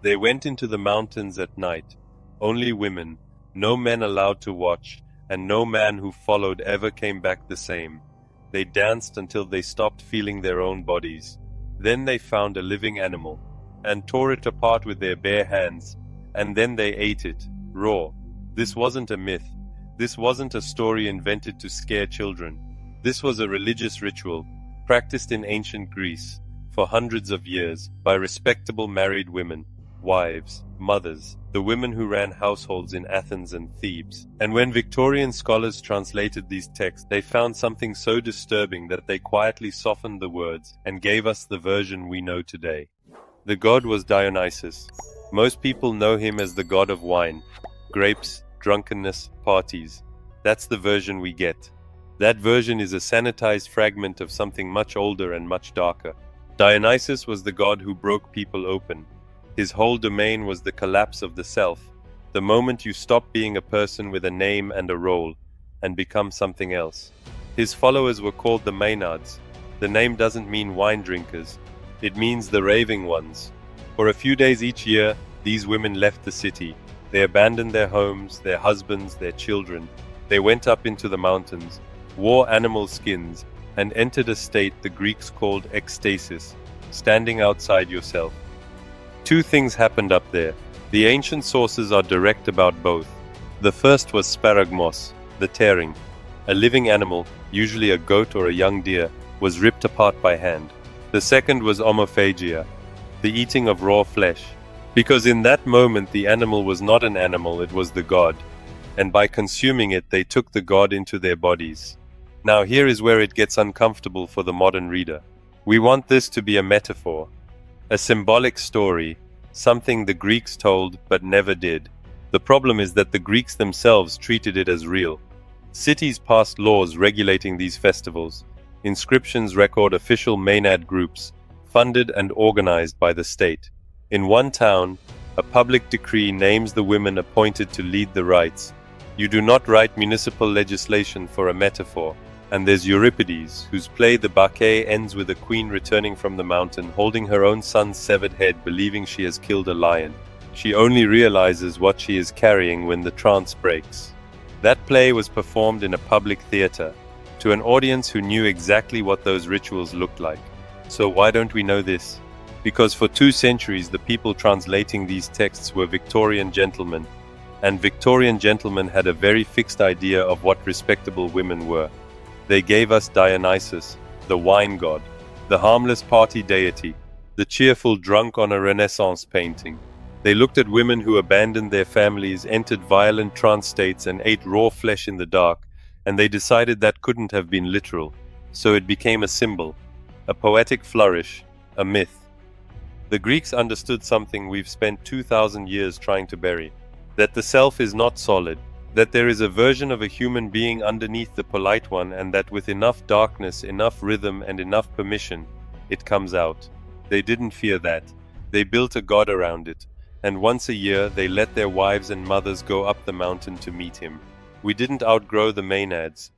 They went into the mountains at night, only women, no men allowed to watch, and no man who followed ever came back the same. They danced until they stopped feeling their own bodies. Then they found a living animal, and tore it apart with their bare hands, and then they ate it, raw. This wasn't a myth. This wasn't a story invented to scare children. This was a religious ritual, practiced in ancient Greece, for hundreds of years, by respectable married women, wives, mothers, the women who ran households in Athens and Thebes. And when Victorian scholars translated these texts, they found something so disturbing that they quietly softened the words and gave us the version we know today. The god was Dionysus. Most people know him as the god of wine, grapes, drunkenness, parties. That's the version we get. That version is a sanitized fragment of something much older and much darker. Dionysus was the god who broke people open. His whole domain was the collapse of the self, the moment you stop being a person with a name and a role, and become something else. His followers were called the Maenads. The name doesn't mean wine drinkers. It means the raving ones. For a few days each year, these women left the city. They abandoned their homes, their husbands, their children. They went up into the mountains, wore animal skins, and entered a state the Greeks called ecstasis, standing outside yourself. Two things happened up there. The ancient sources are direct about both. The first was sparagmos, the tearing. A living animal, usually a goat or a young deer, was ripped apart by hand. The second was omophagia, the eating of raw flesh. Because in that moment the animal was not an animal, it was the god. And by consuming it, they took the god into their bodies. Now here is where it gets uncomfortable for the modern reader. We want this to be a metaphor, a symbolic story, something the Greeks told but never did. The problem is that the Greeks themselves treated it as real. Cities passed laws regulating these festivals. Inscriptions record official Maenad groups, funded and organized by the state. In one town, a public decree names the women appointed to lead the rites. You do not write municipal legislation for a metaphor. And there's Euripides, whose play the Bacchae ends with a queen returning from the mountain, holding her own son's severed head, believing she has killed a lion. She only realizes what she is carrying when the trance breaks. That play was performed in a public theater, to an audience who knew exactly what those rituals looked like. So why don't we know this? Because for 2 centuries the people translating these texts were Victorian gentlemen, and Victorian gentlemen had a very fixed idea of what respectable women were. They gave us Dionysus, the wine god, the harmless party deity, the cheerful drunk on a Renaissance painting. They looked at women who abandoned their families, entered violent trance states, and ate raw flesh in the dark, and they decided that couldn't have been literal. So it became a symbol, a poetic flourish, a myth. The Greeks understood something we've spent 2,000 years trying to bury, that the self is not solid, that there is a version of a human being underneath the polite one, and that with enough darkness, enough rhythm, and enough permission, it comes out. They didn't fear that. They built a god around it, and once a year they let their wives and mothers go up the mountain to meet him. We didn't outgrow the Maenads.